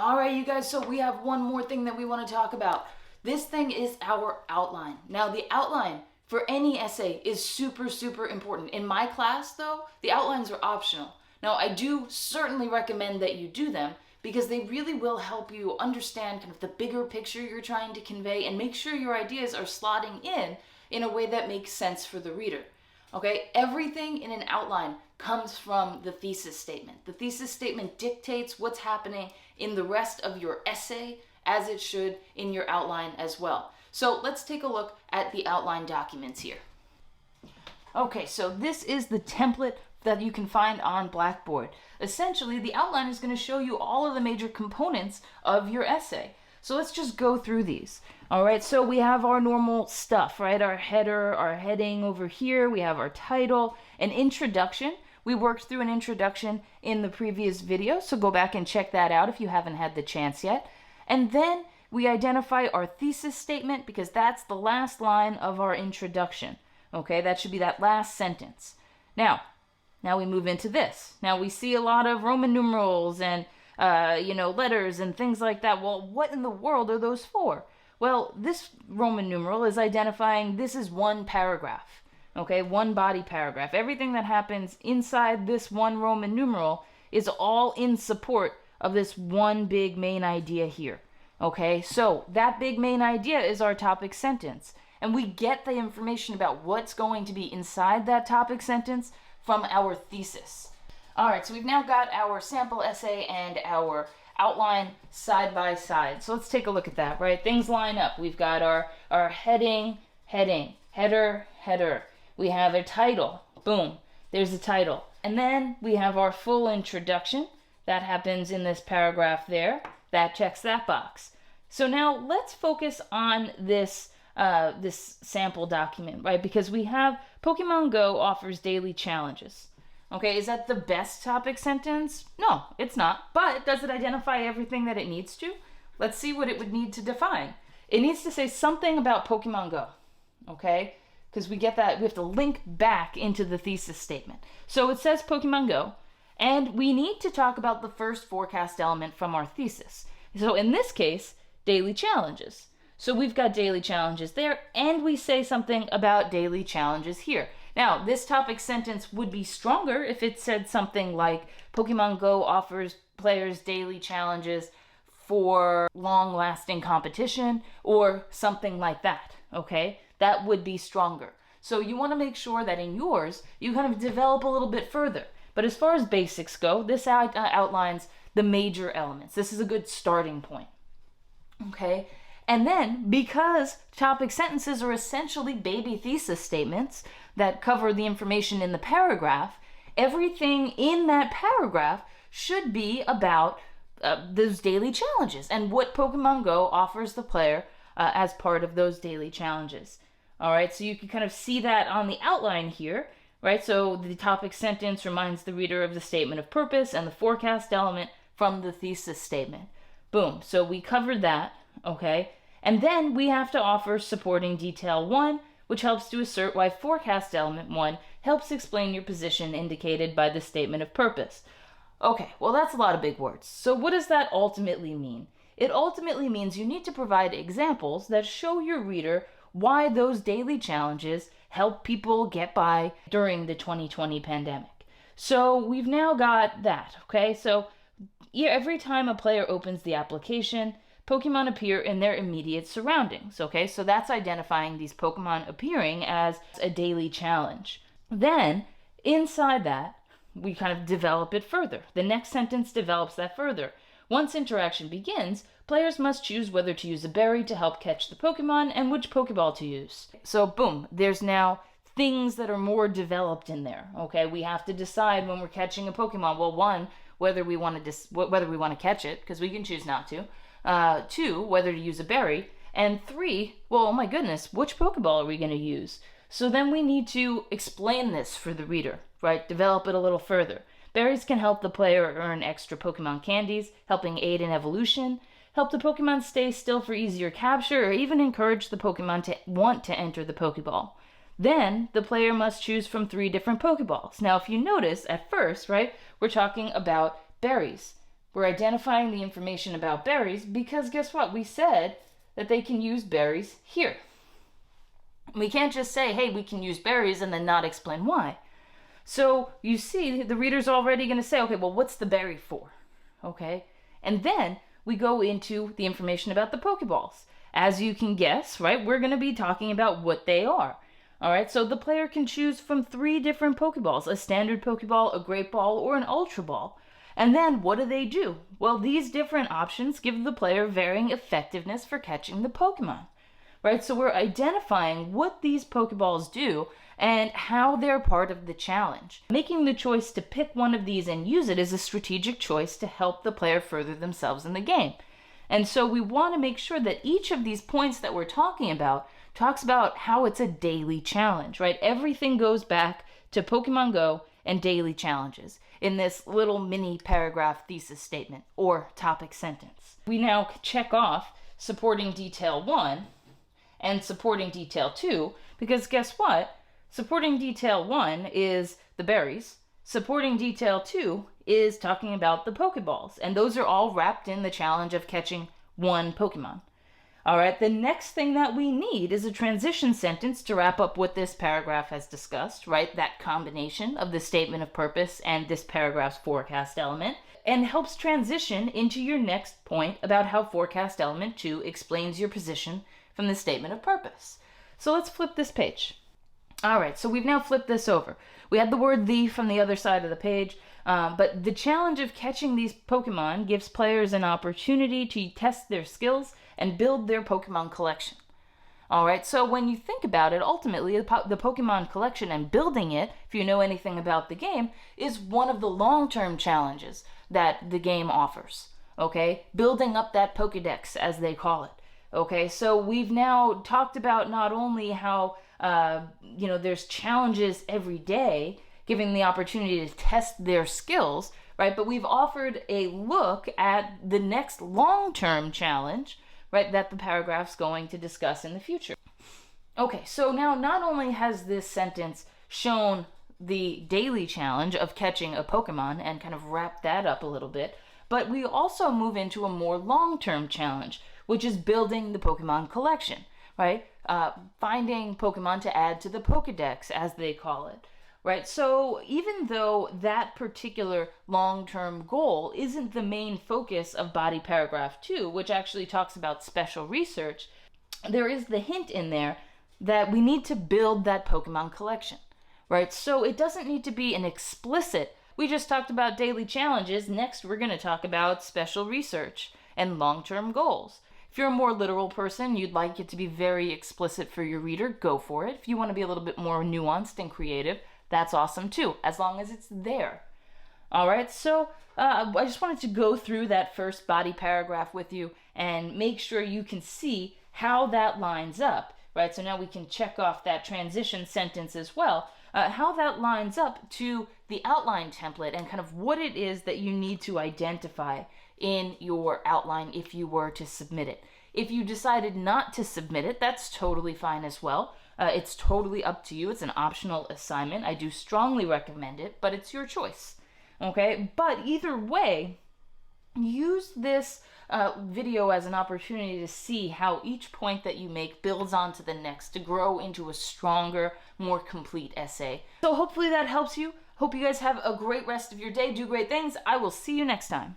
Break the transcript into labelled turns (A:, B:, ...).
A: All right, you guys, so we have one more thing that we want to talk about. This thing is our outline. Now, the outline for any essay is super, super important. In my class, though, the outlines are optional. Now, I do certainly recommend that you do them because they really will help you understand kind of the bigger picture you're trying to convey and make sure your ideas are slotting in a way that makes sense for the reader. Okay, everything in an outline comes from the thesis statement. The thesis statement dictates what's happening in the rest of your essay, as it should in your outline as well. So let's take a look at the outline documents here. Okay, so this is the template that you can find on Blackboard. Essentially, the outline is going to show you all of the major components of your essay. So let's just go through these. All right, so we have our normal stuff, right? Our header, our heading over here. We have our title, an introduction. We worked through an introduction in the previous video, so go back and check that out if you haven't had the chance yet. And then we identify our thesis statement because that's the last line of our introduction. Okay, that should be that last sentence. Now we move into this. Now we see a lot of Roman numerals and letters and things like that. Well, what in the world are those for? Well, this Roman numeral is identifying this is one paragraph. Okay, one body paragraph. Everything that happens inside this one Roman numeral is all in support of this one big main idea here. Okay, so that big main idea is our topic sentence. And we get the information about what's going to be inside that topic sentence from our thesis. All right, so we've now got our sample essay and our outline side by side. So let's take a look at that, right? Things line up. We've got our heading, header. We have a title. Boom, there's the title. And then we have our full introduction. That happens in this paragraph there. That checks that box. So now let's focus on this sample document, right? Because we have Pokemon Go offers daily challenges. Okay, is that the best topic sentence? No, it's not. But does it identify everything that it needs to? Let's see what it would need to define. It needs to say something about Pokemon Go, okay? Because we have to link back into the thesis statement. So it says Pokemon Go, and we need to talk about the first forecast element from our thesis. So in this case, daily challenges. So we've got daily challenges there, and we say something about daily challenges here. Now, this topic sentence would be stronger if it said something like Pokemon Go offers players daily challenges for long-lasting competition or something like that, okay? That would be stronger. So you want to make sure that in yours, you kind of develop a little bit further. But as far as basics go, this outlines the major elements. This is a good starting point, okay? And then, because topic sentences are essentially baby thesis statements that cover the information in the paragraph, everything in that paragraph should be about those daily challenges and what Pokemon Go offers the player as part of those daily challenges. All right, so you can kind of see that on the outline here, right? So the topic sentence reminds the reader of the statement of purpose and the forecast element from the thesis statement. Boom, so we covered that. Okay, and then we have to offer supporting detail 1, which helps to assert why forecast element 1 helps explain your position indicated by the statement of purpose. Okay, well that's a lot of big words. So what does that ultimately mean? It ultimately means you need to provide examples that show your reader why those daily challenges help people get by during the 2020 pandemic. So we've now got that, okay? So every time a player opens the application, Pokemon appear in their immediate surroundings, okay? So that's identifying these Pokemon appearing as a daily challenge. Then, inside that, we kind of develop it further. The next sentence develops that further. Once interaction begins, players must choose whether to use a berry to help catch the Pokemon and which Pokeball to use. So boom, there's now things that are more developed in there, okay? We have to decide when we're catching a Pokemon. Well, 1, whether we want to catch it, because we can choose not to. 2, whether to use a berry, and 3, well, oh my goodness, which Pokeball are we going to use? So then we need to explain this for the reader, right? Develop it a little further. Berries can help the player earn extra Pokemon candies, helping aid in evolution, help the Pokemon stay still for easier capture, or even encourage the Pokemon to want to enter the Pokeball. Then, the player must choose from 3 different Pokeballs. Now, if you notice, at first, right, we're talking about berries. We're identifying the information about berries because guess what? We said that they can use berries here. We can't just say, hey, we can use berries and then not explain why. So you see, the reader's already going to say, okay, well, what's the berry for? Okay? And then we go into the information about the Pokeballs. As you can guess, right, we're going to be talking about what they are. All right, so the player can choose from 3 different Pokeballs, a standard Pokeball, a Great Ball, or an Ultra Ball. And then what do? Well, these different options give the player varying effectiveness for catching the Pokemon. Right, so we're identifying what these Pokeballs do and how they're part of the challenge. Making the choice to pick one of these and use it is a strategic choice to help the player further themselves in the game. And so we want to make sure that each of these points that we're talking about talks about how it's a daily challenge, right? Everything goes back to Pokemon Go and daily challenges in this little mini paragraph thesis statement or topic sentence. We now check off supporting detail 1 and supporting detail 2, because guess what? Supporting detail 1 is the berries. Supporting detail 2 is talking about the Pokeballs, and those are all wrapped in the challenge of catching 1 Pokemon. All right, the next thing that we need is a transition sentence to wrap up what this paragraph has discussed, right? That combination of the statement of purpose and this paragraph's forecast element, and helps transition into your next point about how forecast element 2 explains your position from the statement of purpose. So let's flip this page. All right, so we've now flipped this over. We had the word "the" from the other side of the page, but the challenge of catching these Pokemon gives players an opportunity to test their skills and build their Pokemon collection. All right, so when you think about it, ultimately the Pokemon collection and building it, if you know anything about the game, is one of the long-term challenges that the game offers. Okay, building up that Pokédex, as they call it. Okay, so we've now talked about not only how there's challenges every day, giving the opportunity to test their skills, right? But we've offered a look at the next long-term challenge, right, that the paragraph's going to discuss in the future. Okay, so now not only has this sentence shown the daily challenge of catching a Pokemon and kind of wrap that up a little bit, but we also move into a more long-term challenge, which is building the Pokemon collection, right? Finding Pokemon to add to the Pokédex, as they call it, right? So even though that particular long-term goal isn't the main focus of body paragraph 2, which actually talks about special research, there is the hint in there that we need to build that Pokemon collection, right? So it doesn't need to be an explicit, we just talked about daily challenges, next we're going to talk about special research and long-term goals. If you're a more literal person, you'd like it to be very explicit for your reader, go for it. If you want to be a little bit more nuanced and creative, that's awesome too, as long as it's there. All right, so I just wanted to go through that first body paragraph with you and make sure you can see how that lines up, right? So now we can check off that transition sentence as well, how that lines up to the outline template and kind of what it is that you need to identify in your outline if you were to submit it. If you decided not to submit it, that's totally fine as well. It's totally up to you. It's an optional assignment. I do strongly recommend it, but it's your choice. Okay? But either way, use this video as an opportunity to see how each point that you make builds onto the next to grow into a stronger, more complete essay. So hopefully that helps you. Hope you guys have a great rest of your day. Do great things. I will see you next time.